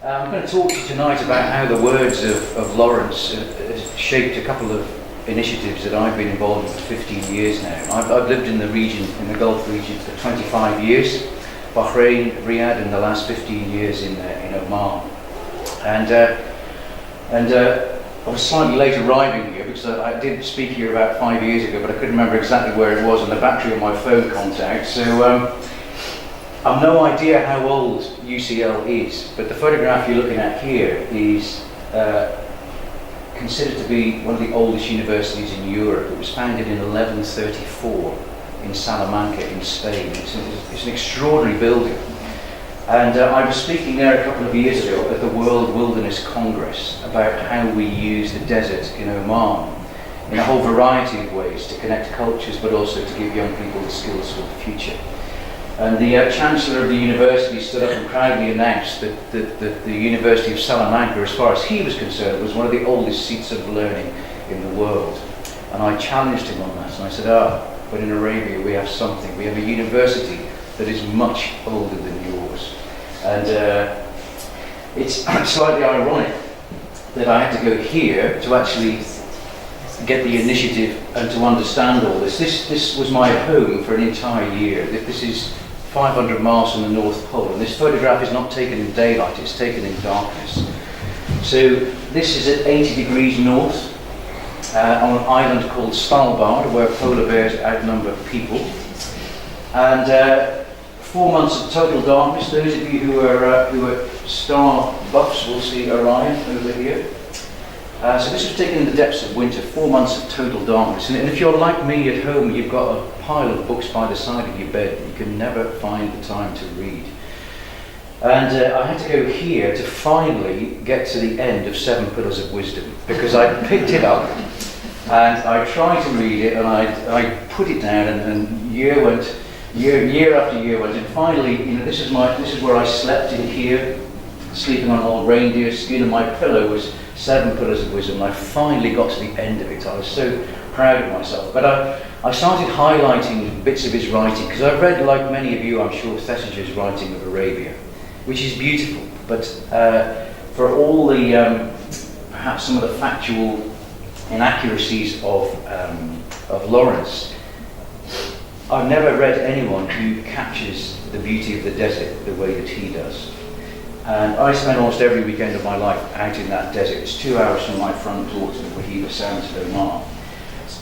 I'm going to talk to you tonight about how the words of Lawrence shaped a couple of initiatives that I've been involved in for 15 years now. I've lived in the region, in the Gulf region, for 25 years, Bahrain, Riyadh, and the last 15 years in Oman. And I was slightly late arriving here because I did speak here about 5 years ago, but I couldn't remember exactly where it was and the battery on my phone contact. So I've no idea how old UCL is, but the photograph you're looking at here is considered to be one of the oldest universities in Europe. It was founded in 1134 in Salamanca in Spain. It's an extraordinary building. And I was speaking there a couple of years ago at the World Wilderness Congress about how we use the desert in Oman in a whole variety of ways to connect cultures, but also to give young people the skills for the future. And the Chancellor of the university stood up and proudly announced that the University of Salamanca, as far as he was concerned, was one of the oldest seats of learning in the world. And I challenged him on that, and I said, but in Arabia we have something. We have a university that is much older than yours. And it's slightly ironic that I had to go here to actually get the initiative and to understand all this. This was my home for an entire year. This is 500 miles from the North Pole, and this photograph is not taken in daylight, it's taken in darkness. So this is at 80 degrees north on an island called Svalbard, where polar bears outnumber people. And 4 months of total darkness. Those of you who are star buffs will see Orion over here. So this was taken in the depths of winter, 4 months of total darkness. And if you're like me at home, you've got a pile of books by the side of your bed that you can never find the time to read. And I had to go here to finally get to the end of 7 Pillars of Wisdom, because I picked it up and I tried to read it and I put it down, and year after year went, and finally, this is where I slept in here, sleeping on an old reindeer skin, and my pillow was 7 Pillars of Wisdom. And I finally got to the end of it. I was so proud of myself. But I started highlighting bits of his writing, because I've read, like many of you, I'm sure, Thesiger's writing of Arabia, which is beautiful. But for all the, perhaps some of the factual inaccuracies of Lawrence, I've never read anyone who captures the beauty of the desert the way that he does. And I spend almost every weekend of my life out in that desert. It's 2 hours from my front door to Wahiba Sound to Oman.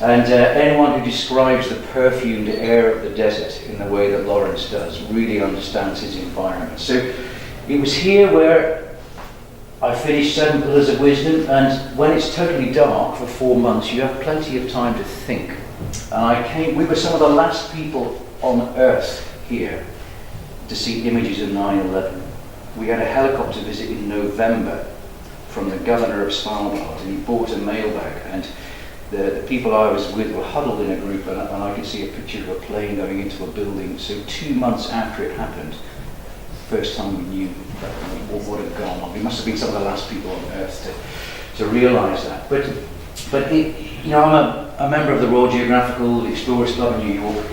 And anyone who describes the perfumed air of the desert in the way that Lawrence does really understands his environment. So it was here where I finished 7 Pillars of Wisdom, and when it's totally dark for 4 months, you have plenty of time to think. And we were some of the last people on Earth here to see images of 9/11. We had a helicopter visit in November from the governor of Svalbard, and he bought a mailbag, and the people I was with were huddled in a group, and I could see a picture of a plane going into a building. So 2 months after it happened, first time we knew what had gone on. We must have been some of the last people on Earth to realise that. But I'm a member of the Royal Geographical Explorers Club in New York,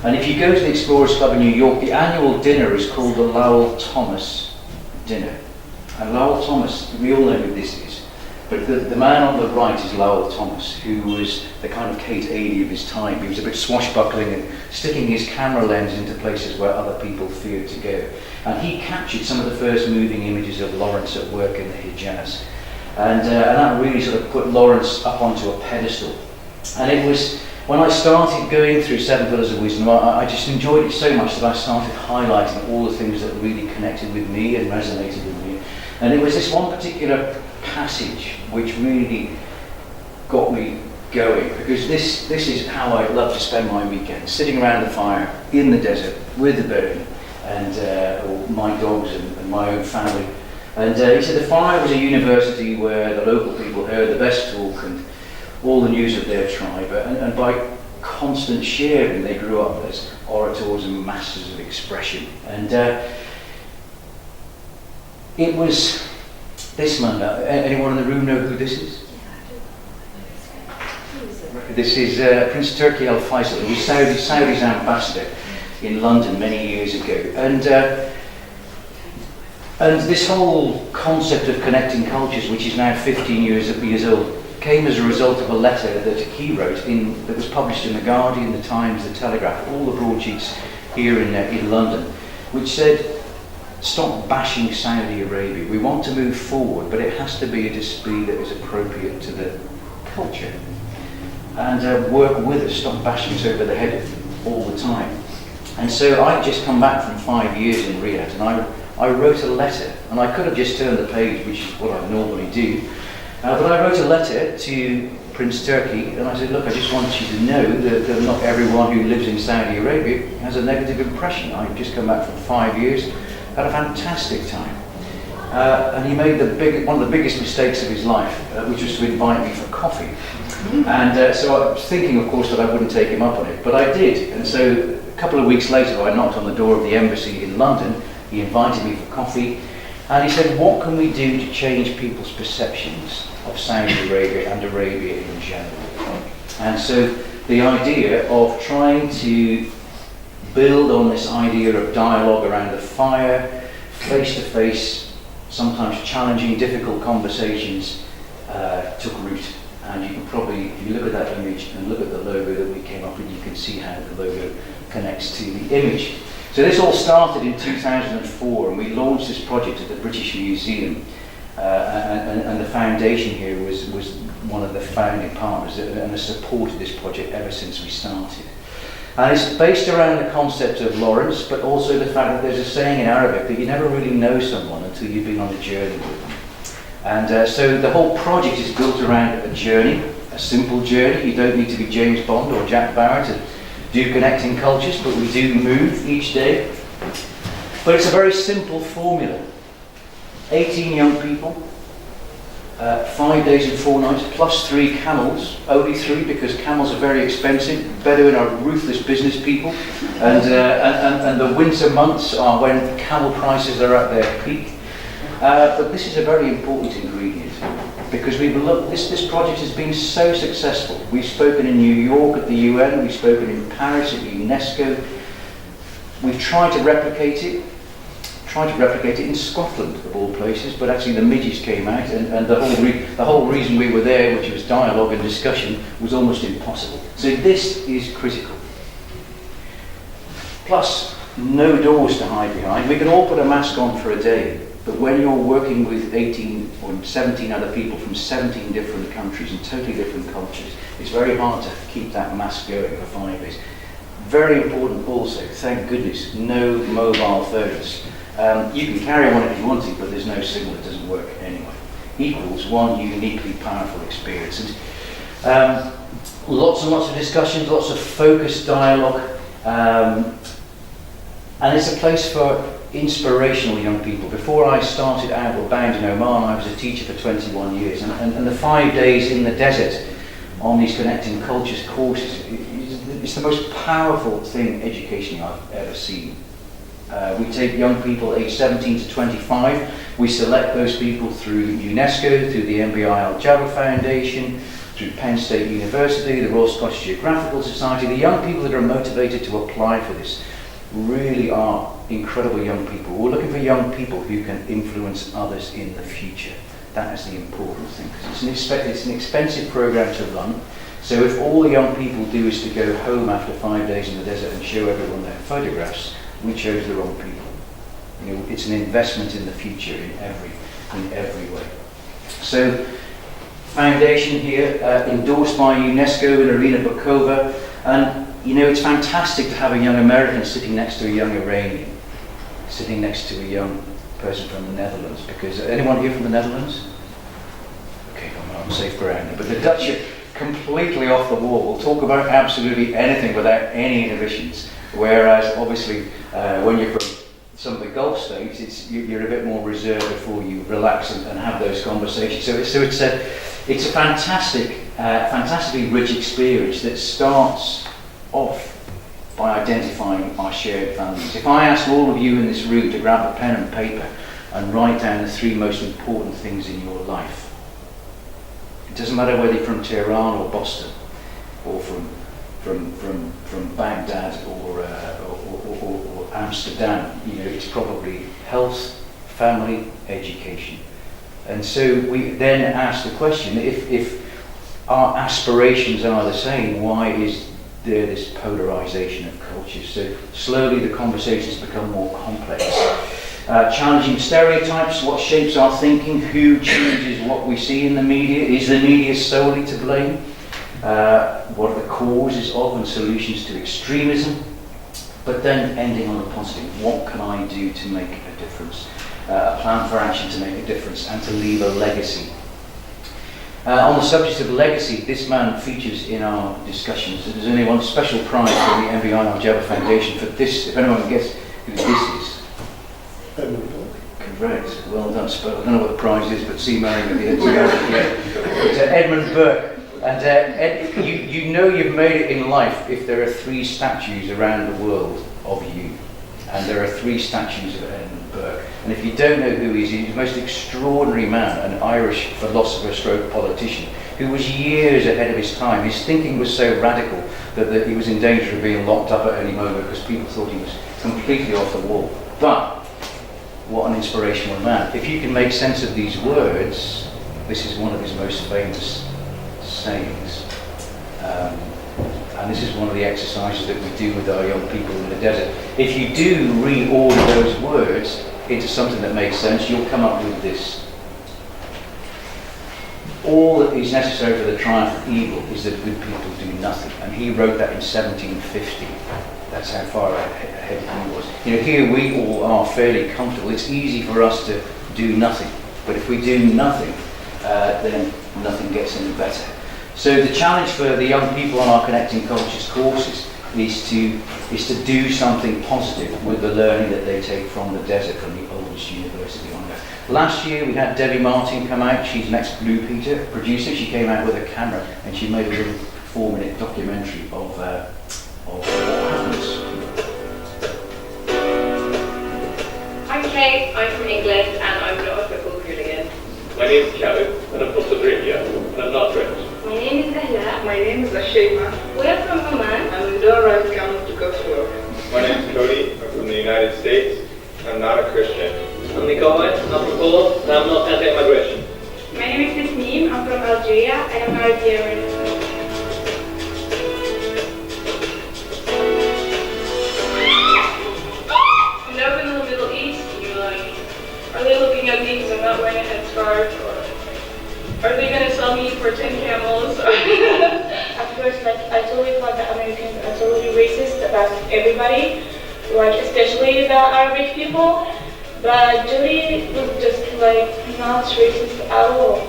and if you go to the Explorers Club in New York, the annual dinner is called the Lowell Thomas dinner. And Lowell Thomas, we all know who this is, but the man on the right is Lowell Thomas, who was the kind of Kate Adie of his time. He was a bit swashbuckling and sticking his camera lens into places where other people feared to go. And he captured some of the first moving images of Lawrence at work in the Hijaz. And that really sort of put Lawrence up onto a pedestal. And it was, when I started going through 7 Pillars of Wisdom, I just enjoyed it so much that I started highlighting all the things that really connected with me and resonated with me. And it was this one particular passage which really got me going, because this is how I love to spend my weekends, sitting around the fire in the desert with the Bedouin and my dogs and my own family. And he said the fire was a university where the local people heard the best talk and all the news of their tribe, and by constant sharing they grew up as orators and masters of expression. And it was this man. Anyone in the room know who this is? This is Prince Turki Al Faisal, who was Saudi's ambassador in London many years ago. And And this whole concept of connecting cultures, which is now 15 years old, came as a result of a letter that he wrote that was published in The Guardian, The Times, The Telegraph, all the broadsheets here in London, which said, stop bashing Saudi Arabia. We want to move forward, but it has to be at a speed that is appropriate to the culture. And work with us, stop bashing us over the head all the time. And so I'd just come back from 5 years in Riyadh, and I wrote a letter, and I could have just turned the page, which is what I normally do, but I wrote a letter to Prince Turki, and I said, look, I just want you to know that not everyone who lives in Saudi Arabia has a negative impression. I've just come back from 5 years, had a fantastic time. And he made one of the biggest mistakes of his life, which was to invite me for coffee. And so I was thinking, of course, that I wouldn't take him up on it, but I did. And so a couple of weeks later, I knocked on the door of the embassy in London. He invited me for coffee, and he said, what can we do to change people's perceptions of Saudi Arabia and Arabia in general? And so the idea of trying to build on this idea of dialogue around the fire, face-to-face, sometimes challenging, difficult conversations took root. And you can probably, if you look at that image and look at the logo that we came up with, you can see how the logo connects to the image. So this all started in 2004, and we launched this project at the British Museum, and the foundation here was one of the founding partners and has supported this project ever since we started. And it's based around the concept of Lawrence, but also the fact that there's a saying in Arabic that you never really know someone until you've been on a journey with them. And so the whole project is built around a journey, a simple journey. You don't need to be James Bond or Jack Bauer to do connecting cultures, but we do move each day. But it's a very simple formula. 18 young people, 5 days and 4 nights, plus 3 camels. Only 3 because camels are very expensive. Bedouin are ruthless business people, and the winter months are when camel prices are at their peak. But this is a very important ingredient, because this project has been so successful. We've spoken in New York at the UN, we've spoken in Paris at UNESCO. We've tried to replicate it in Scotland, of all places, but actually the midges came out, and the whole reason we were there, which was dialogue and discussion, was almost impossible. So this is critical. Plus, no doors to hide behind. We can all put a mask on for a day, but when you're working with 18 or 17 other people from 17 different countries and totally different cultures, it's very hard to keep that mask going for 5 days. Very important also, thank goodness, no mobile phones. You can carry one if you want to, but there's no signal, it doesn't work anyway. Equals one uniquely powerful experience. And lots and lots of discussions, lots of focused dialogue, and it's a place for inspirational young people. Before I started Outward Bound in Oman, I was a teacher for 21 years, and the 5 days in the desert on these Connecting Cultures courses, it's the most powerful thing educationally I've ever seen. We take young people aged 17 to 25. We select those people through UNESCO, through the MBI Al Jabal Foundation, through Penn State University, the Royal Scottish Geographical Society. The young people that are motivated to apply for this really are incredible young people. We're looking for young people who can influence others in the future. That is the important thing, because it's an expensive program to run. So if all the young people do is to go home after 5 days in the desert and show everyone their photographs, we chose the wrong people. You know, it's an investment in the future in every way. So, foundation here, endorsed by UNESCO and Irina Bokova, and you know, it's fantastic to have a young American sitting next to a young Iranian, sitting next to a young person from the Netherlands, because anyone here from the Netherlands? Okay, I'm on safe ground. But the Dutch are completely off the wall. We'll talk about absolutely anything without any inhibitions. Whereas, obviously, when you're from some of the Gulf states, you're a bit more reserved before you relax and have those conversations. So it's a fantastically rich experience that starts off by identifying our shared values. If I ask all of you in this room to grab a pen and paper and write down the 3 most important things in your life, it doesn't matter whether you're from Tehran or Boston, or from Baghdad or Amsterdam, you know, it's probably health, family, education. And so we then ask the question, if our aspirations are the same, why is there this polarization of cultures? So slowly the conversations become more complex. Challenging stereotypes, what shapes our thinking, who chooses what we see in the media, is the media solely to blame? What are the causes of and solutions to extremism? But then ending on a positive, what can I do to make a difference? A plan for action to make a difference and to leave a legacy. On the subject of legacy, this man features in our discussions. There's only one special prize from the MBI Al-Jaber Foundation for this. If anyone can guess who this is. Edmund Burke. Correct. Well done, Spur. I don't know what the prize is, but see Marion at the end. It's Edmund Burke. And Ed, you know you've made it in life if there are 3 statues around the world of you. And there are 3 statues of Edmund Burke. And if you don't know who he is, he's the most extraordinary man, an Irish philosopher stroke politician, who was years ahead of his time. His thinking was so radical that he was in danger of being locked up at any moment because people thought he was completely off the wall. But what an inspirational man. If you can make sense of these words, this is one of his most famous sayings. And this is one of the exercises that we do with our young people in the desert. If you do reorder those words into something that makes sense, you'll come up with this. All that is necessary for the triumph of evil is that good people do nothing. And he wrote that in 1750. That's how far ahead he was. You know, here we all are fairly comfortable. It's easy for us to do nothing. But if we do nothing, then nothing gets any better. So the challenge for the young people on our Connecting Cultures courses is to do something positive with the learning that they take from the desert, from the oldest university on earth. Last year we had Debbie Martin come out. She's an ex-Blue Peter producer. She came out with a camera and she made a little 4-minute documentary of what happens. I'm Kate, I'm from England and I'm not a football hooligan. My name is Khaled and I'm from Saudi Arabia and I'm not French. My name is Ahla. My name is Ashima. We are from Oman. And we don't ride camels to go to work. My name is Cody. I'm from the United States. I'm not a Christian. I'm Nikolai. I'm from Poland and I'm not anti-immigration. My name is Tasneem. I'm from Algeria and I'm not a German. I'm never in the Middle East. You're like, are they looking at me because I'm not wearing a headscarf? Or are they going to sell me for 10 camels? At first, like, I totally thought that Americans are totally racist about everybody, like, especially the Arabic people. But Julie was just, like, not racist at all.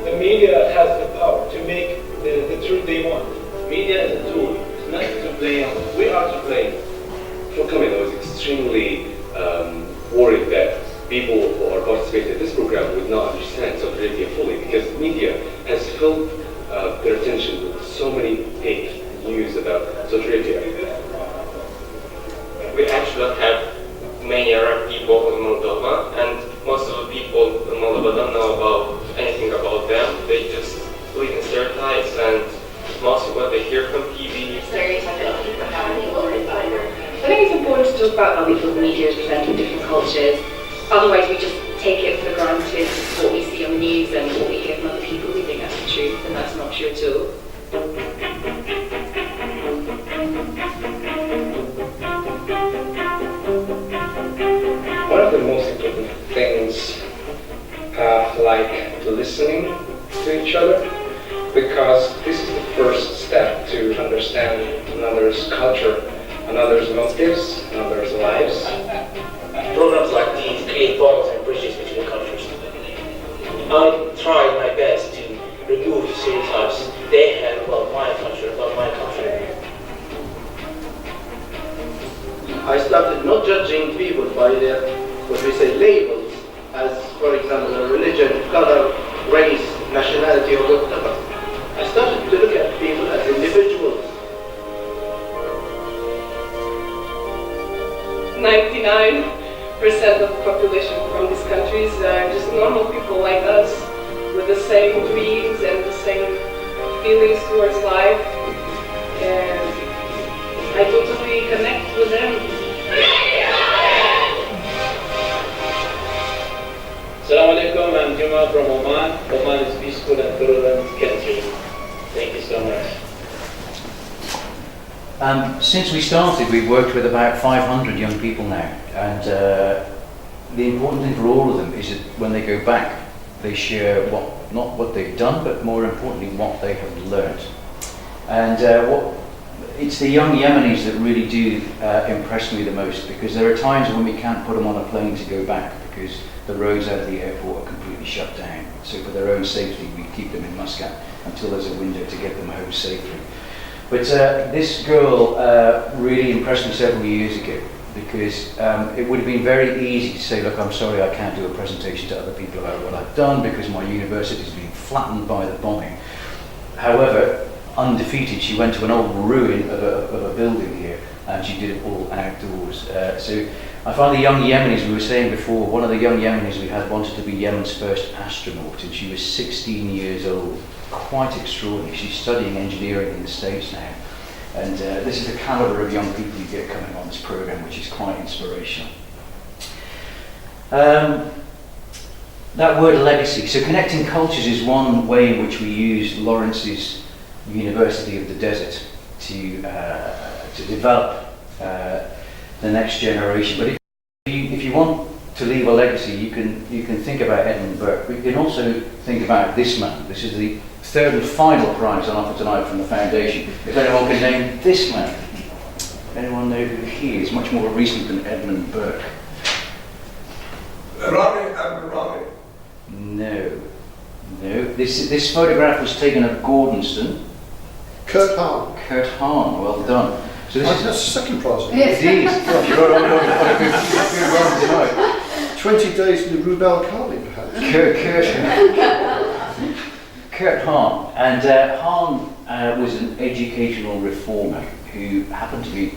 The media has the power to make the truth they want. Media is a tool. It's not to blame. We are to blame. For coming, I was extremely worried that people who are participating in this program would not understand Saudi Arabia fully, because media has filled their attention with so many fake news about Saudi Arabia. We actually have many Arab people in Moldova, and most of the people in Moldova don't know about anything about them. They just believe in stereotypes, and mostly what they hear from TV. I think it's important to talk about how we feel the media is presenting different cultures. Otherwise, we just take it for granted what we see on the news and what we hear from other people. We think that's the truth, and that's not true at all. One of the most important things, like listening to each other, because this is the first step to understand another's culture, another's motives, another's lives. Programs like these create bonds and bridges between countries. I try my best to remove stereotypes they have about my country, I started not judging people by their, what we say, labels, as, for example, a religion, color, race, nationality, or whatever. I started to look at people as individuals. 99% of the population from these countries are just normal people like us, with the same dreams and the same feelings towards life. And I totally with them. Assalamu alaikum, I'm Juma from Oman. Oman is peaceful and tolerant country. Thank you so much. Since we started, we've worked with about 500 young people now, and the important thing for all of them is that when they go back, they share not what they've done, but more importantly, what they have learned. And it's the young Yemenis that really do impress me the most, because there are times when we can't put them on a plane to go back because the roads out of the airport are completely shut down. So for their own safety, we keep them in Muscat until there's a window to get them home safely. But this girl really impressed me several years ago, because it would have been very easy to say, look, I'm sorry, I can't do a presentation to other people about what I've done because my university's been flattened by the bombing. However, undefeated, she went to an old ruin of a building here, and she did it all outdoors. So I find the young Yemenis, we were saying before, one of the young Yemenis we had wanted to be Yemen's first astronaut, and she was 16 years old. Quite extraordinary. She's studying engineering in the States now. And this is the calibre of young people you get coming on this programme, which is quite inspirational. That word legacy. So connecting cultures is one way in which we use Lawrence's University of the Desert to develop the next generation. But if you want to leave a legacy, you can think about Edmund Burke. But you can also think about this man. This is the third and final prize on offer tonight from the foundation. If anyone can name this man, anyone know who he is? Much more recent than Edmund Burke. Rami Al-Rami. No. This photograph was taken at Gordonston. Kurt Hahn. Kurt Hahn, well done. So this That's is the second prize. It is. Gosh, you're on a good run tonight. 20 days in the Rubel Kali, perhaps. Kurt Hahn. And Hahn was an educational reformer who happened to be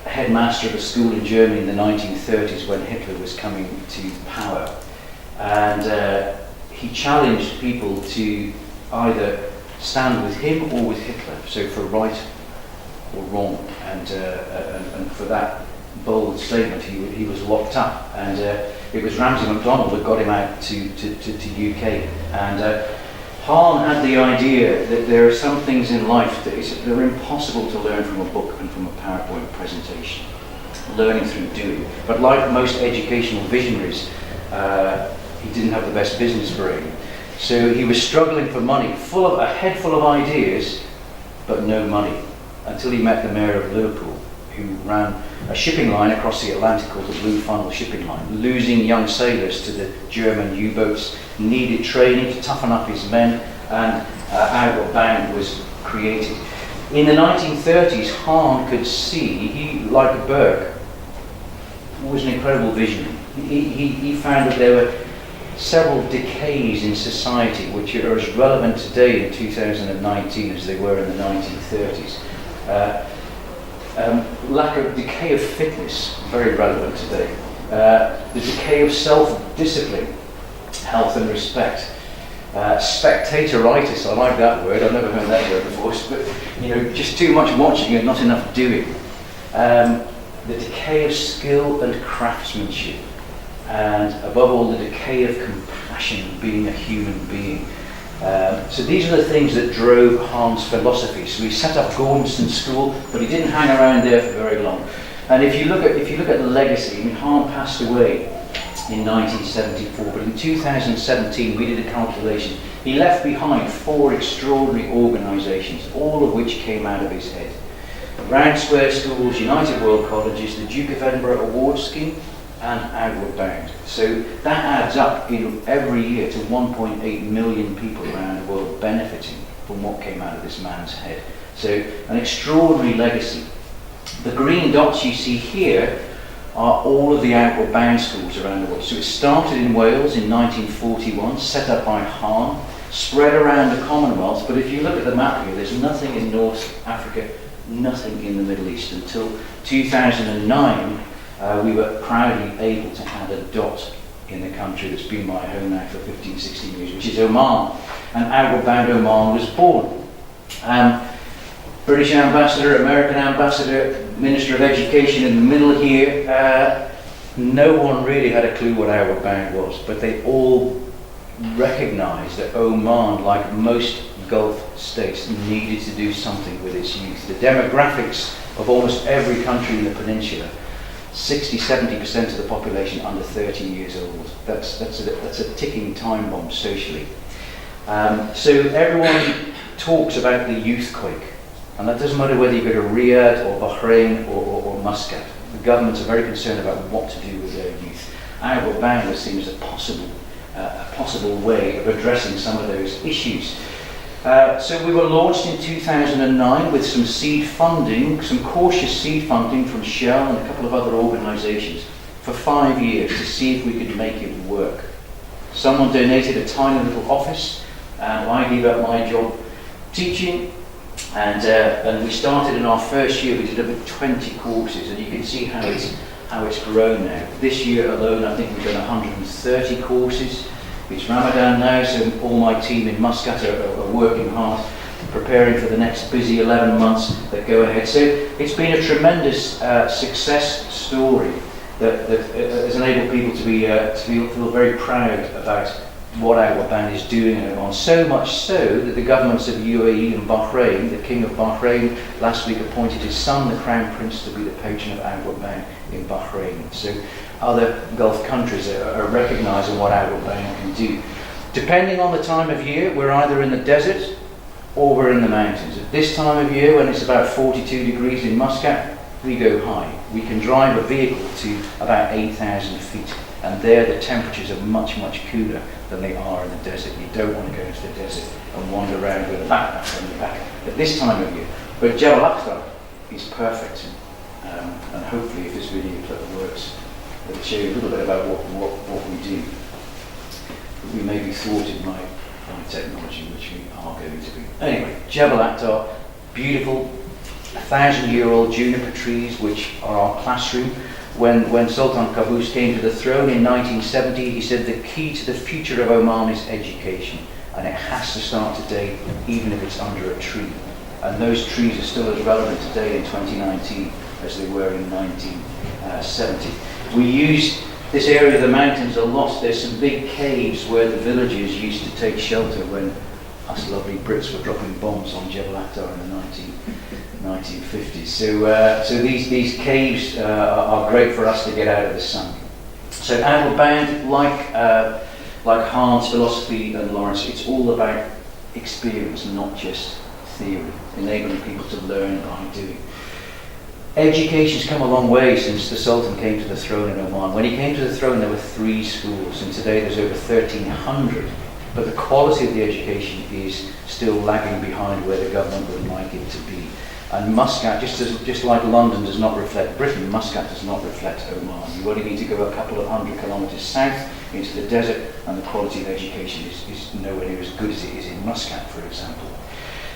headmaster of a school in Germany in the 1930s when Hitler was coming to power. And he challenged people to either stand with him or with Hitler, so for right or wrong. And for that bold statement, he was locked up, and it was Ramsay MacDonald that got him out to UK. And Hahn had the idea that there are some things in life that they're impossible to learn from a book and from a PowerPoint presentation. Learning through doing. But like most educational visionaries, he didn't have the best business brain. So he was struggling for money, a head full of ideas, but no money, until he met the mayor of Liverpool, who ran a shipping line across the Atlantic called the Blue Funnel Shipping Line, losing young sailors to the German U-boats, needed training to toughen up his men, and Outward Bound was created. In the 1930s, Hahn could see, he, like Burke, was an incredible visionary. He found that there were several decays in society which are as relevant today in 2019 as they were in the 1930s. Decay of fitness, very relevant today. The decay of self-discipline, health and respect. Spectatoritis, I like that word, I've never heard that word before, but just too much watching and not enough doing. The decay of skill and craftsmanship. And above all, the decay of compassion, being a human being. So these are the things that drove Hahn's philosophy. So he set up Gordonston School, but he didn't hang around there for very long. And if you look at the legacy, Hahn passed away in 1974, but in 2017 we did a calculation. He left behind 4 extraordinary organisations, all of which came out of his head. Round Square Schools, United World Colleges, the Duke of Edinburgh Award Scheme, and Outward Bound. So that adds up every year to 1.8 million people around the world benefiting from what came out of this man's head. So an extraordinary legacy. The green dots you see here are all of the Outward Bound schools around the world. So it started in Wales in 1941, set up by Hahn, spread around the Commonwealth, but if you look at the map here, there's nothing in North Africa, nothing in the Middle East. Until 2009, we were proudly able to add a dot in the country that's been my home now for 15, 16 years, which is Oman. And Outward Bound Oman was born. British ambassador, American ambassador, Minister of Education in the middle here. No one really had a clue what Outward Bound was, but they all recognised that Oman, like most Gulf states, needed to do something with its youth. The demographics of almost every country in the peninsula, 60-70% of the population under 30 years old. That's a ticking time bomb socially. So everyone talks about the youthquake, and that doesn't matter whether you go to Riyadh or Bahrain or Muscat. The governments are very concerned about what to do with their youth. Outward Bound was seen as a possible way of addressing some of those issues. So we were launched in 2009 with some seed funding, some cautious seed funding from Shell and a couple of other organisations for 5 years to see if we could make it work. Someone donated a tiny little office, and I gave up my job teaching, and we started in our first year. We did over 20 courses, and you can see how it's grown now. This year alone, I think we've done 130 courses. It's Ramadan now, so all my team in Muscat are working hard, preparing for the next busy 11 months that go ahead. So it's been a tremendous success story that has enabled people to feel very proud about what Outward Bound is doing in Oman. So much so that the governments of UAE and Bahrain, the King of Bahrain last week appointed his son, the Crown Prince, to be the patron of Outward Bound in Bahrain. So other Gulf countries are recognising what Outward Bound can do. Depending on the time of year, we're either in the desert or we're in the mountains. At this time of year, when it's about 42 degrees in Muscat, we go high. We can drive a vehicle to about 8,000 feet, and there the temperatures are much, much cooler than they are in the desert. You don't want to go into the desert and wander around with a backpack on your back at this time of year. But Jebel Akhtar is perfect, and hopefully if this video clip works, it'll show you a little bit about what we do. We may be thwarted by technology, which we are going to be. Anyway, Jebel Akhtar, beautiful, 1,000-year-old juniper trees, which are our classroom. When Sultan Qaboos came to the throne in 1970, he said the key to the future of Oman is education, and it has to start today, even if it's under a tree. And those trees are still as relevant today in 2019 as they were in 1970. We use this area of the mountains a lot. There's some big caves where the villagers used to take shelter when us lovely Brits were dropping bombs on Jebel Akhtar in the 1950s. So these caves are great for us to get out of the sun. So Outward Bound, like Hans' philosophy and Lawrence, it's all about experience, not just theory, enabling people to learn by doing. Education's come a long way since the Sultan came to the throne in Oman. When he came to the throne, there were 3 schools, and today there's over 1,300. But the quality of the education is still lagging behind where the government would like it to be. And Muscat, just like London does not reflect Britain, Muscat does not reflect Oman. You only need to go a couple of 100 kilometres south into the desert, and the quality of education is nowhere near as good as it is in Muscat, for example.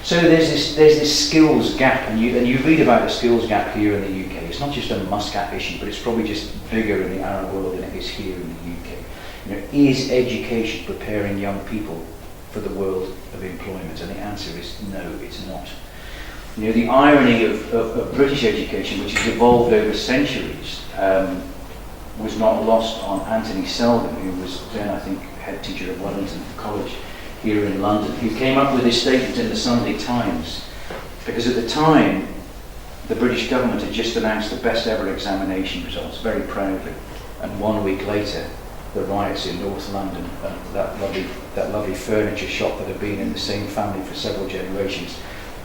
So there's this skills gap, and you read about the skills gap here in the UK. It's not just a Muscat issue, but it's probably just bigger in the Arab world than it is here in the UK. Is education preparing young people for the world of employment? And the answer is no, it's not. The irony of British education, which has evolved over centuries, was not lost on Anthony Selden, who was then, I think, head teacher at Wellington College here in London, who came up with this statement in the Sunday Times, because at the time the British government had just announced the best ever examination results, very proudly, and 1 week later the riots in North London, that lovely furniture shop that had been in the same family for several generations,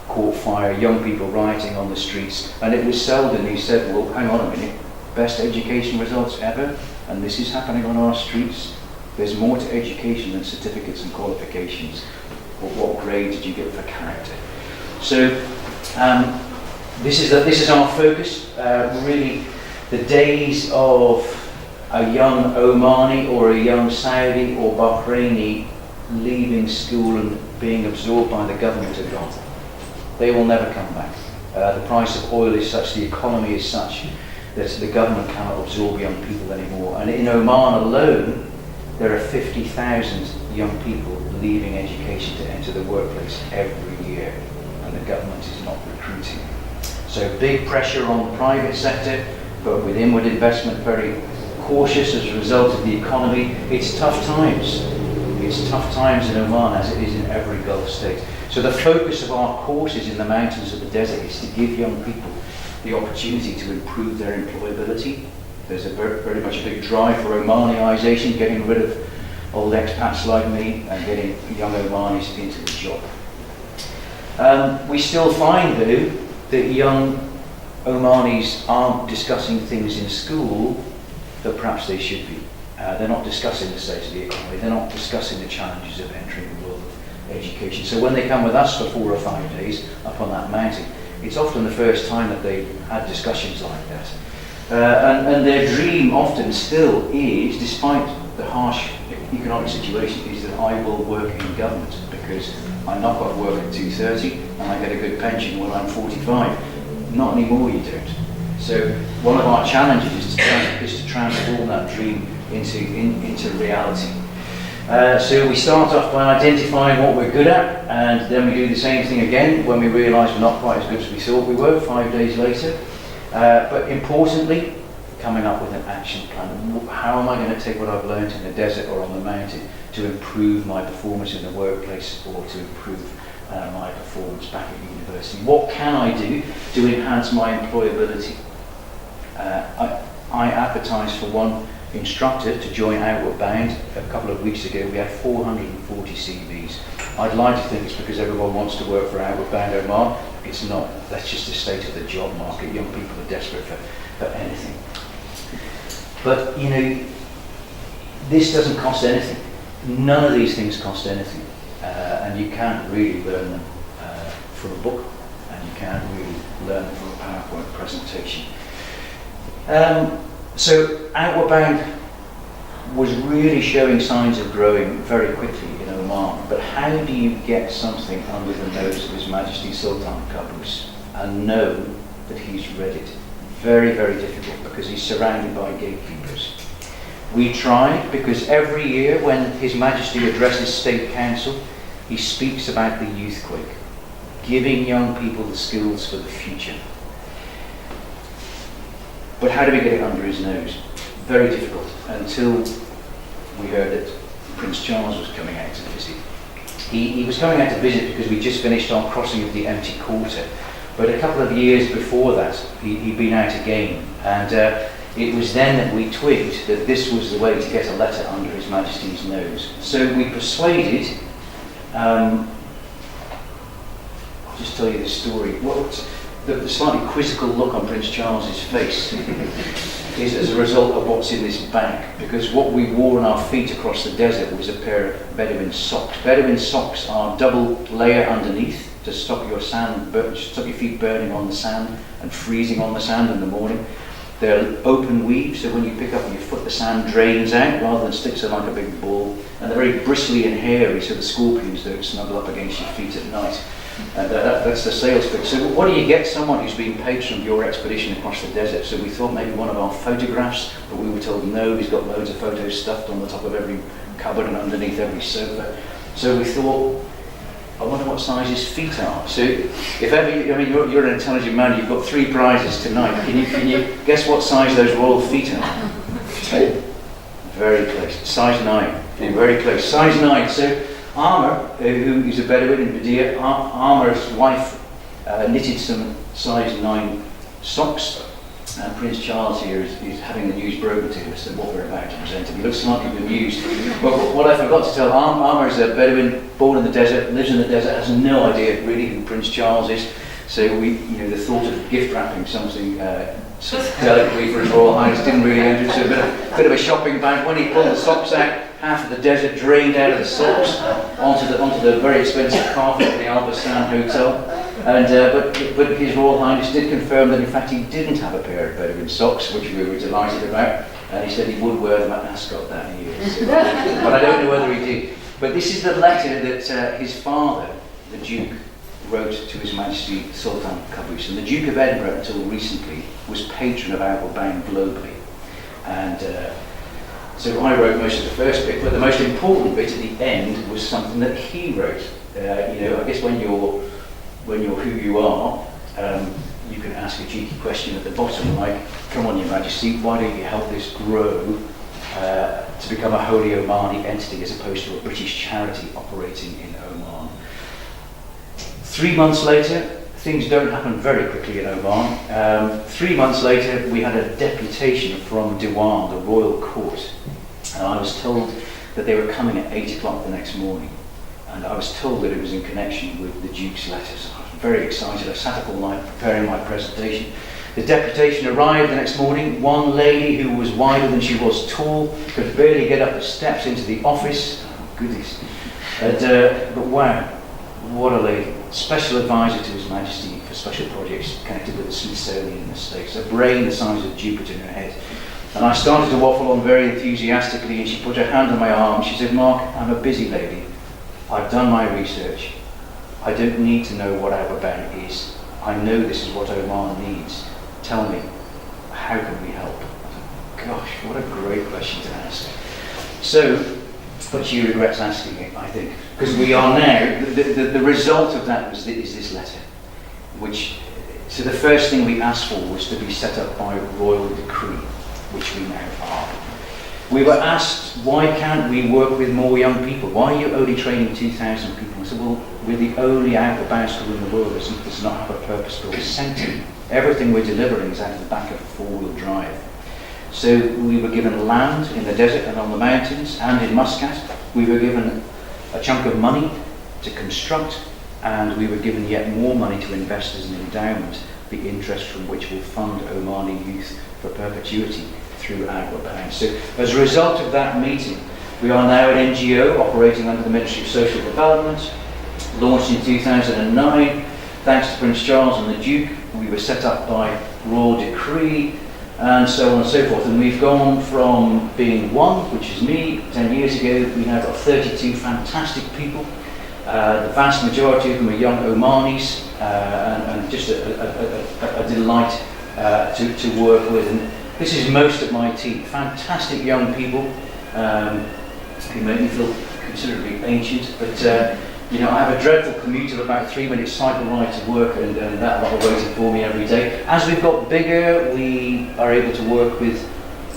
caught fire, young people rioting on the streets, and it was Selden who said, well, hang on a minute, best education results ever, and this is happening on our streets? There's more to education than certificates and qualifications. What grade did you get for character? So this is our focus. Really, the days of a young Omani or a young Saudi or Bahraini leaving school and being absorbed by the government are gone. They will never come back. The price of oil is such, the economy is such, that the government cannot absorb young people anymore. And in Oman alone, there are 50,000 young people leaving education to enter the workplace every year, and the government is not recruiting. recruiting. So big pressure on the private sector, but with inward investment very cautious as a result of the economy. It's tough times. It's tough times in Oman as it is in every Gulf state. So the focus of our courses in the mountains of the desert is to give young people the opportunity to improve their employability. There's a very much a big drive for Omaniisation, getting rid of old expats like me and getting young Omanis into the job. We still find, though, that young Omanis aren't discussing things in school that perhaps they should be. They're not discussing the state of the economy. They're not discussing the challenges of entering the world of education. So when they come with us for 4 or 5 days up on that mountain, it's often the first time that they've had discussions like that. And their dream often still is, despite the harsh economic situation, is that I will work in government because I'm not got to work at 2:30 and I get a good pension when I'm 45. Not anymore, you don't. So one of our challenges is to transform that dream into reality. So we start off by identifying what we're good at, and then we do the same thing again when we realise we're not quite as good as we thought we were 5 days later. But importantly, coming up with an action plan. How am I going to take what I've learned in the desert or on the mountain to improve my performance in the workplace or to improve my performance back at university? What can I do to enhance my employability? I advertised for one instructor to join Outward Bound a couple of weeks ago. We had 440 CVs. I'd like to think it's because everyone wants to work for Outward Bound Oman. It's not. That's just the state of the job market. Young people are desperate for anything. But, you know, this doesn't cost anything. None of these things cost anything. And you can't really learn them from a book, and you can't really learn them from a PowerPoint presentation. So Outward Bound was really showing signs of growing very quickly in Oman. But how do you get something under the nose of His Majesty Sultan Qaboos and know that he's read it? Very, very difficult, because he's surrounded by gatekeepers. We tried, because every year when His Majesty addresses State Council, he speaks about the youthquake, giving young people the skills for the future. But how do we get it under his nose? Very difficult, until we heard that Prince Charles was coming out to visit. He was coming out to visit because we just finished our crossing of the empty quarter. But a couple of years before that, he'd been out again. And it was then that we twigged that this was the way to get a letter under His Majesty's nose. So we persuaded, I'll just tell you this story. The slightly quizzical look on Prince Charles's face is as a result of what's in this bag, because what we wore on our feet across the desert was a pair of Bedouin socks. Bedouin socks are double layer underneath to stop your feet burning on the sand and freezing on the sand in the morning. They're open weave, so when you pick up your foot, the sand drains out rather than sticks in like a big ball. And they're very bristly and hairy, so the scorpions don't snuggle up against your feet at night. And that's the sales pitch. So what do you get? Someone who's been patron of your expedition across the desert. So we thought maybe one of our photographs, but we were told no, he's got loads of photos stuffed on the top of every cupboard and underneath every sofa. So we thought, I wonder what size his feet are. So if ever, you're an intelligent man, you've got 3 prizes tonight. Can you guess what size those royal feet are? 10. Very close. Size 9. Very close. Size 9. So Amr, who is a Bedouin in Badia, Amr's wife knitted some size 9 socks, and Prince Charles here is having the news broken to us of what we're about to present. He looks slightly bemused. But what I forgot to tell, Amr is a Bedouin born in the desert, lives in the desert, has no idea really who Prince Charles is. So the thought of gift wrapping something delicately for His Royal Highness didn't really enter. So a bit of a shopping bag. When he pulled the socks out, half of the desert drained out of the socks onto the very expensive carpet in the Albassan Hotel. And but His Royal Highness did confirm that in fact he didn't have a pair of Bedouin socks, which we were delighted about. And he said he would wear them at Ascot that year. So, but I don't know whether he did. But this is the letter that his father, the Duke, wrote to His Majesty Sultan Qaboos. And the Duke of Edinburgh, until recently, was patron of Outward Bound globally. And so I wrote most of the first bit, but the most important bit at the end was something that he wrote. I guess when you're who you are, you can ask a cheeky question at the bottom, like, come on, Your Majesty, why don't you help this grow to become a wholly Omani entity as opposed to a British charity operating in Oman? 3 months later, things don't happen very quickly in Oman. 3 months later, we had a deputation from Diwan, the royal court, and I was told that they were coming at 8 o'clock the next morning. And I was told that it was in connection with the Duke's letters. I was very excited. I sat up all night preparing my presentation. The deputation arrived the next morning. One lady who was wider than she was tall, could barely get up the steps into the office. Oh, goodness. But wow, what a lady. Special advisor to His Majesty for special projects connected with the Smithsonian in the States. A brain the size of Jupiter in her head. And I started to waffle on very enthusiastically, and she put her hand on my arm. She said, Mark, I'm a busy lady. I've done my research. I don't need to know what our bank is. I know this is what Oman needs. Tell me, how can we help? Gosh, what a great question to ask. So, but she regrets asking it, I think, because we are now, the result of that is this letter, which, so the first thing we asked for was to be set up by royal decree, which we now are. We were asked, why can't we work with more young people? Why are you only training 2,000 people? I said, well, we're the only out-of-bounds school in the world that does not have a purpose-built centre. Everything we're delivering is out of the back of a four-wheel drive. So we were given land in the desert and on the mountains and in Muscat. We were given a chunk of money to construct, and we were given yet more money to invest as an endowment, the interest from which will fund Omani youth for perpetuity through Agua Pound. So as a result of that meeting, we are now an NGO operating under the Ministry of Social Development, launched in 2009. Thanks to Prince Charles and the Duke, we were set up by royal decree, and so on and so forth. And we've gone from being one, which is me, 10 years ago. We now got 32 fantastic people. The vast majority of them are young Omanis, and just a delight to work with. And this is most of my team, fantastic young people who make me feel considerably ancient, but you know, I have a dreadful commute of about 3 minutes cycle ride to work, and that lot are waiting for me every day. As we've got bigger, we are able to work with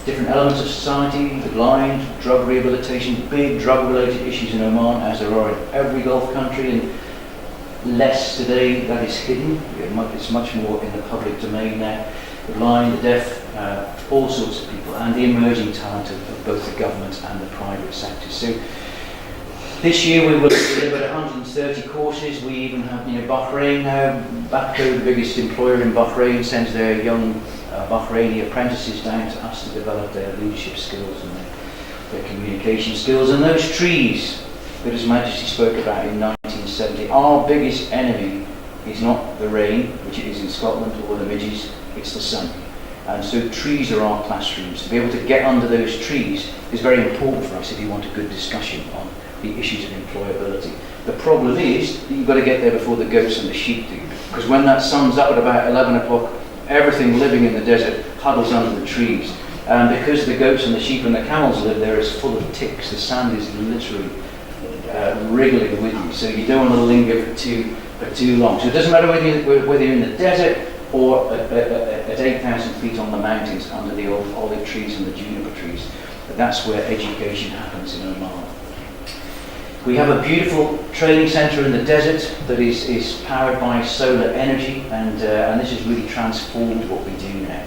different elements of society, the blind, drug rehabilitation, big drug-related issues in Oman, as there are in every Gulf country, and less today that is hidden. It's much more in the public domain now. The blind, the deaf, all sorts of people, and the emerging talent of both the government and the private sector. So this year we will have delivered 130 courses. We even have, Bahrain now. Bapco, the biggest employer in Bahrain, sends their young Bahraini apprentices down to us to develop their leadership skills and their communication skills. And those trees that His Majesty spoke about in 1970, our biggest enemy is not the rain, which it is in Scotland, or the midges, it's the sun. And so trees are our classrooms. To be able to get under those trees is very important for us if you want a good discussion on the issues of employability. The problem is that you've got to get there before the goats and the sheep do, because when that sun's up at about 11 o'clock, everything living in the desert huddles under the trees. And because the goats and the sheep and the camels live there, it's full of ticks. The sand is literally wriggling with you, so you don't want to linger for too long. So it doesn't matter whether you're in the desert or at 8,000 feet on the mountains under the old olive trees and the juniper trees. But that's where education happens in Oman. We have a beautiful training centre in the desert that is powered by solar energy, and this has really transformed what we do now.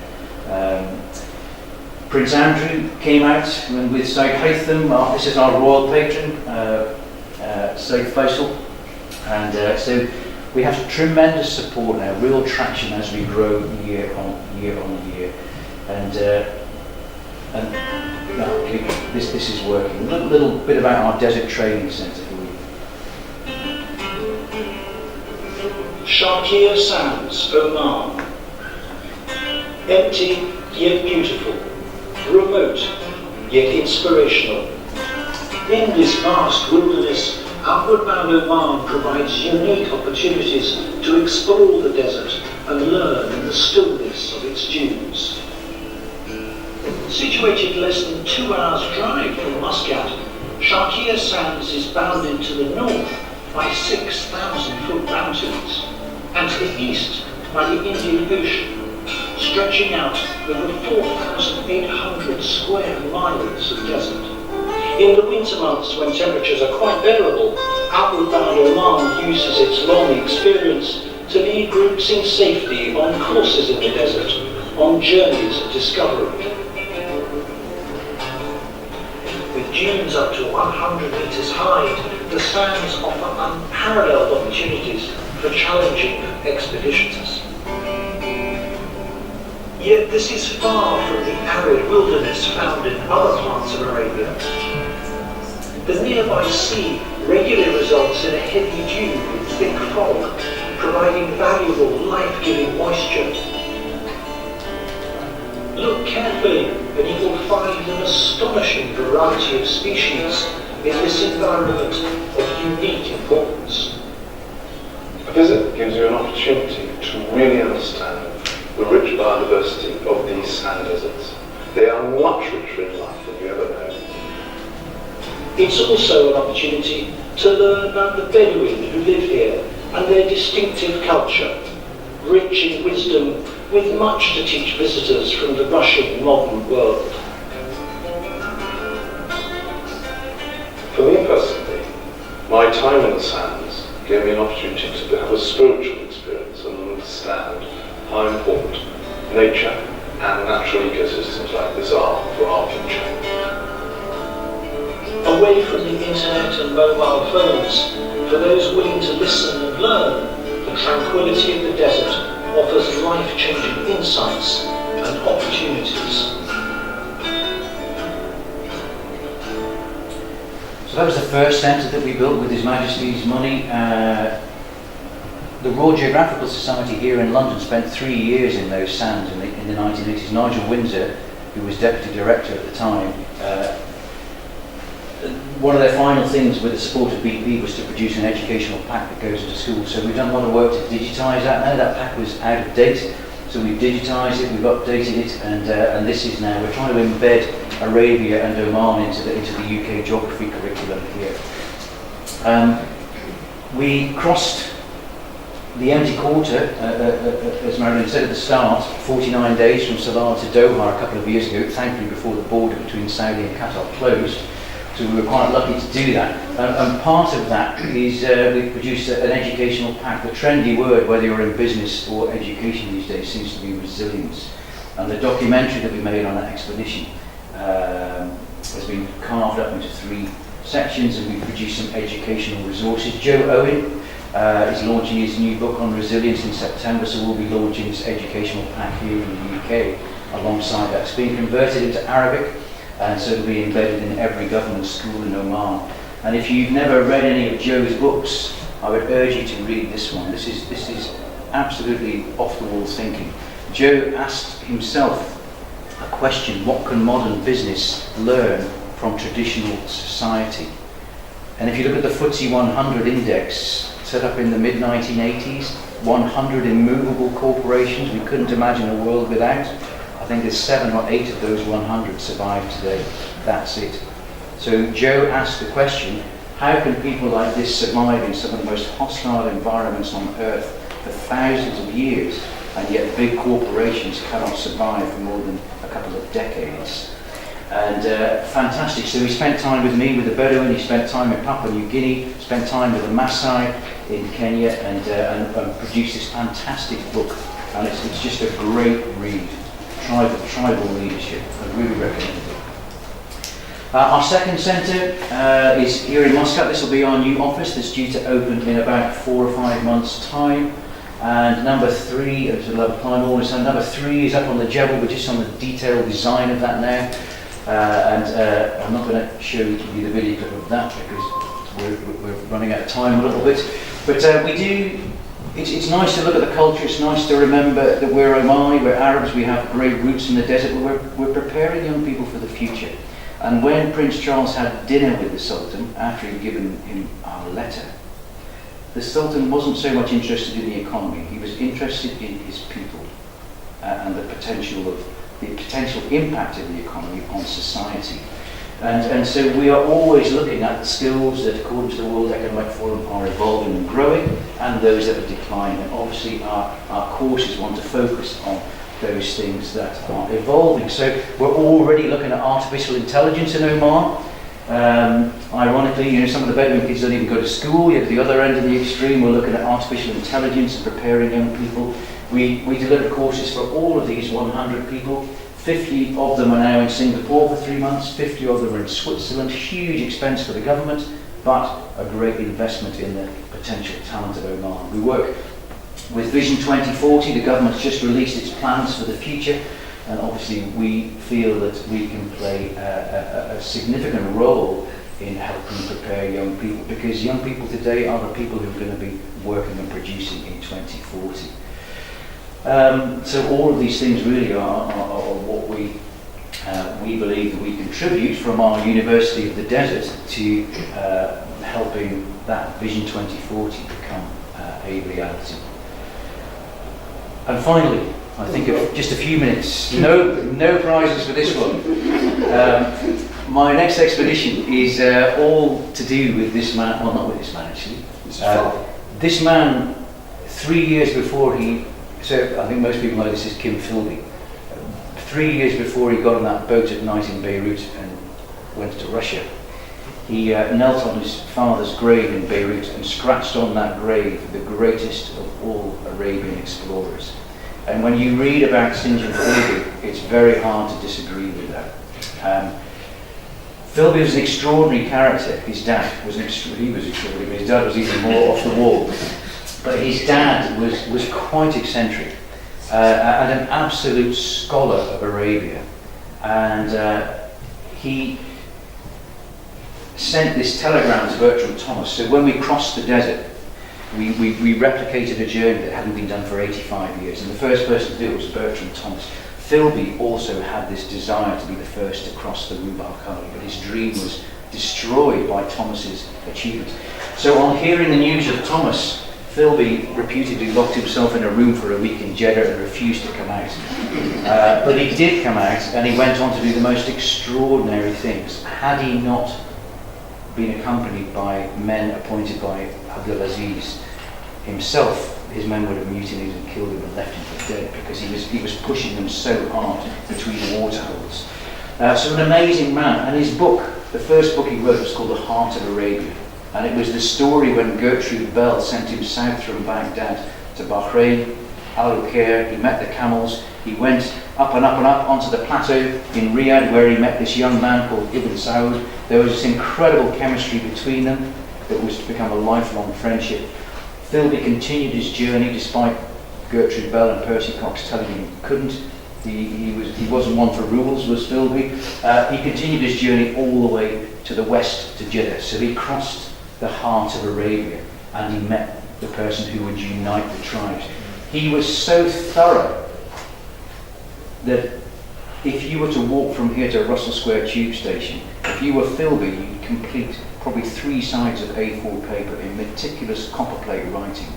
Prince Andrew came out with Sayyid Haytham. This is our royal patron, Sayyid Faisal, and so we have tremendous support now, real traction as we grow year on year. And this is working. A little bit about our desert training centre for you. Sharqiya Sands, Oman. Empty yet beautiful, remote yet inspirational. In this vast wilderness, Outward Bound Oman provides unique opportunities to explore the desert and learn in the stillness of its dunes. Situated less than 2 hours' drive from Muscat, Sharqiya Sands is bounded to the north by 6,000-foot mountains, and to the east by the Indian Ocean, stretching out over 4,800 square miles of desert. In the winter months, when temperatures are quite bearable, Outward Bound Oman uses its long experience to lead groups in safety on courses in the desert, on journeys of discovery. With dunes up to 100 meters high, the sands offer unparalleled opportunities for challenging expeditions. Yet this is far from the arid wilderness found in other parts of Arabia. The nearby sea regularly results in a heavy dew with thick fog, providing valuable, life-giving moisture. Look carefully and you will find an astonishing variety of species in this environment of unique importance. A visit gives you an opportunity to really understand the rich biodiversity of these sand deserts. They are much richer in life than you ever know. It's also an opportunity to learn about the Bedouin who live here and their distinctive culture, rich in wisdom with much to teach visitors from the rushing modern world. For me personally, my time in the sands gave me an opportunity to have a spiritual experience and understand how important nature and natural ecosystems like this are for our future. Away from the internet and mobile phones, for those willing to listen and learn, the tranquility of the desert offers life-changing insights and opportunities. So that was the first centre that we built with His Majesty's money. The Royal Geographical Society here in London spent 3 years in those sands in the 1980s. Nigel Windsor, who was Deputy Director at the time, one of their final things with the support of BP was to produce an educational pack that goes into schools. So we've done a lot of work to digitise that now. That pack was out of date, so we've digitised it, we've updated it, and this is now, we're trying to embed Arabia and Oman into the UK geography curriculum here. We crossed the empty quarter, as Marilyn said at the start, 49 days from Salalah to Doha a couple of years ago, thankfully before the border between Saudi and Qatar closed. So we were quite lucky to do that. And part of that is we've produced an educational pack. The trendy word, whether you're in business or education these days, seems to be resilience. And the documentary that we made on that expedition has been carved up into 3 sections, and we've produced some educational resources. Joe Owen is launching his new book on resilience in September, so we'll be launching this educational pack here in the UK alongside that. It's been converted into Arabic, and so it'll be embedded in every government school in Oman. And if you've never read any of Joe's books, I would urge you to read this one. This is absolutely off-the-wall thinking. Joe asked himself a question: what can modern business learn from traditional society? And if you look at the FTSE 100 index, set up in the mid-1980s, 100 immovable corporations we couldn't imagine a world without. I think there's 7 or 8 of those 100 survive today. That's it. So Joe asked the question, how can people like this survive in some of the most hostile environments on earth for thousands of years, and yet big corporations cannot survive for more than a couple of decades? And fantastic. So he spent time with me, with the Bedouin, he spent time in Papua New Guinea, spent time with the Maasai in Kenya, and produced this fantastic book. And it's just a great read. Tribal leadership. I really recommend it. Our second centre is here in Muscat. This will be our new office that's due to open in about 4 or 5 months' time. And number 3, there's a lot of time all this time. Number 3 is up on the Jebel. We're just on the detailed design of that now. I'm not going to show you the video clip of that because we're running out of time a little bit. But we do. It's nice to look at the culture. It's nice to remember that we're Omani, we're Arabs, we have great roots in the desert, but we're preparing young people for the future. And when Prince Charles had dinner with the Sultan, after he'd given him our letter, the Sultan wasn't so much interested in the economy. He was interested in his people and the potential impact of the economy on society. And so we are always looking at the skills that, according to the World Economic Forum, are evolving and growing, and those that are declining. And obviously our courses want to focus on those things that are evolving. So we're already looking at artificial intelligence in Oman. Ironically, some of the Bedouin kids don't even go to school, yet at the other end of the extreme we're looking at artificial intelligence and preparing young people. We deliver courses for all of these 100 people. 50 of them are now in Singapore for 3 months, 50 of them are in Switzerland. Huge expense for the government, but a great investment in the potential talent of Oman. We work with Vision 2040. The government's just released its plans for the future, and obviously we feel that we can play a significant role in helping prepare young people, because young people today are the people who are going to be working and producing in 2040. So all of these things really are what we believe that we contribute from our University of the Desert to helping that Vision 2040 become a reality. And finally, I think of just a few minutes, no prizes for this one. My next expedition is all to do with this man, well, not with this man actually. This man, 3 years before so I think most people know this is Kim Philby. 3 years before he got on that boat at night in Beirut and went to Russia, he knelt on his father's grave in Beirut and scratched on that grave the greatest of all Arabian explorers. And when you read about St. Philby, it's very hard to disagree with that. Philby was an extraordinary character. His dad was he was extraordinary, but his dad was even more off the wall. But his dad was quite eccentric and an absolute scholar of Arabia. And he sent this telegram to Bertram Thomas. So when we crossed the desert, we replicated a journey that hadn't been done for 85 years. And the first person to do it was Bertram Thomas. Philby also had this desire to be the first to cross the Rub al-Khali, but his dream was destroyed by Thomas's achievements. So on hearing the news of Thomas, Philby reputedly locked himself in a room for a week in Jeddah and refused to come out. But he did come out, and he went on to do the most extraordinary things. Had he not been accompanied by men appointed by Abdulaziz himself, his men would have mutinied and killed him and left him for dead, because he was pushing them so hard between waterholes. So an amazing man. And his book, the first book he wrote, was called The Heart of Arabia. And it was the story when Gertrude Bell sent him south from Baghdad to Bahrain, Al-Uqair. He met the camels. He went up and up and up onto the plateau in Riyadh, where he met this young man called Ibn Saud. There was this incredible chemistry between them that was to become a lifelong friendship. Philby continued his journey despite Gertrude Bell and Percy Cox telling him he couldn't. He wasn't one for rules, was Philby. He continued his journey all the way to the west, to Jeddah. So he crossed the heart of Arabia, and he met the person who would unite the tribes. He was so thorough that if you were to walk from here to Russell Square Tube Station, if you were Philby, you'd complete probably 3 sides of A4 paper in meticulous copperplate writing.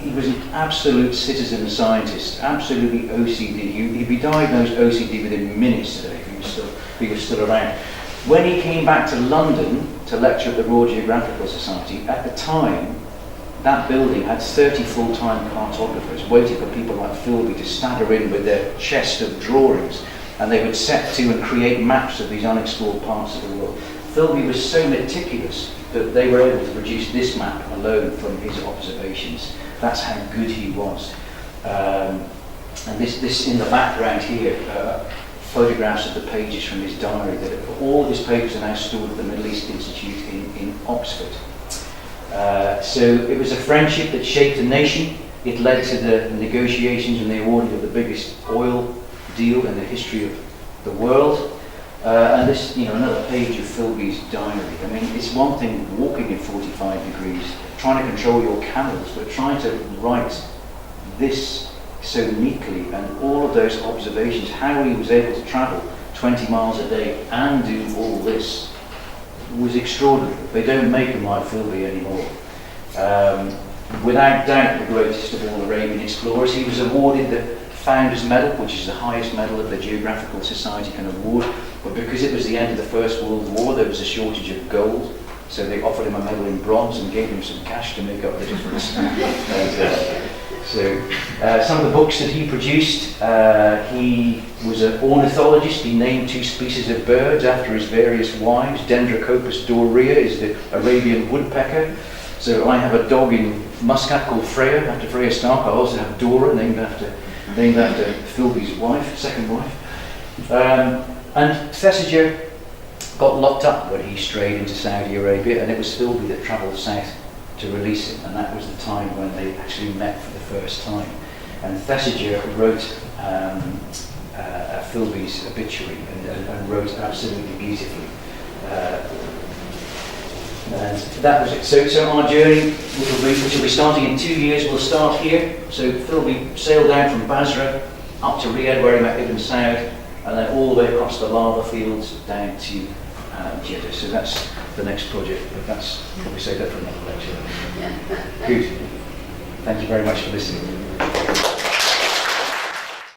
He was an absolute citizen scientist, absolutely OCD. He'd be diagnosed OCD within minutes today if he was still around. When he came back to London to lecture at the Royal Geographical Society, at the time, that building had 30 full-time cartographers waiting for people like Philby to stagger in with their chest of drawings, and they would set to and create maps of these unexplored parts of the world. Philby was so meticulous that they were able to produce this map alone from his observations. That's how good he was. And this in the background here, photographs of the pages from his diary. That all of his papers are now stored at the Middle East Institute in Oxford. So it was a friendship that shaped a nation. It led to the negotiations and the awarding of the biggest oil deal in the history of the world. And this, another page of Philby's diary. I mean, it's one thing walking in 45 degrees, trying to control your camels, but trying to write this so neatly, and all of those observations, how he was able to travel 20 miles a day and do all this was extraordinary. They don't make him like Philby anymore. Without doubt the greatest of all Arabian explorers. He was awarded the Founders Medal, which is the highest medal that the Geographical Society can award, but because it was the end of the First World War, there was a shortage of gold, so they offered him a medal in bronze and gave him some cash to make up the difference. Some of the books that he produced, he was an ornithologist. He named 2 species of birds after his various wives. Dendrocopus dorea is the Arabian woodpecker. So I have a dog in Muscat called Freya, after Freya Stark. I also have Dora, named after Philby's wife, second wife. And Thesiger got locked up when he strayed into Saudi Arabia, and it was Philby that travelled south to release him, and that was the time when they actually met for the first time. And Thesiger wrote Philby's obituary and wrote absolutely beautifully. And that was it. So our journey, which will be starting in 2 years, will start here. So Philby sailed down from Basra up to Riyadh, where he met Ibn Saud, and then all the way across the lava fields down to Jeddah. So that's the next project, but that's probably saved that for another lecture. Good. Thank you very much for listening.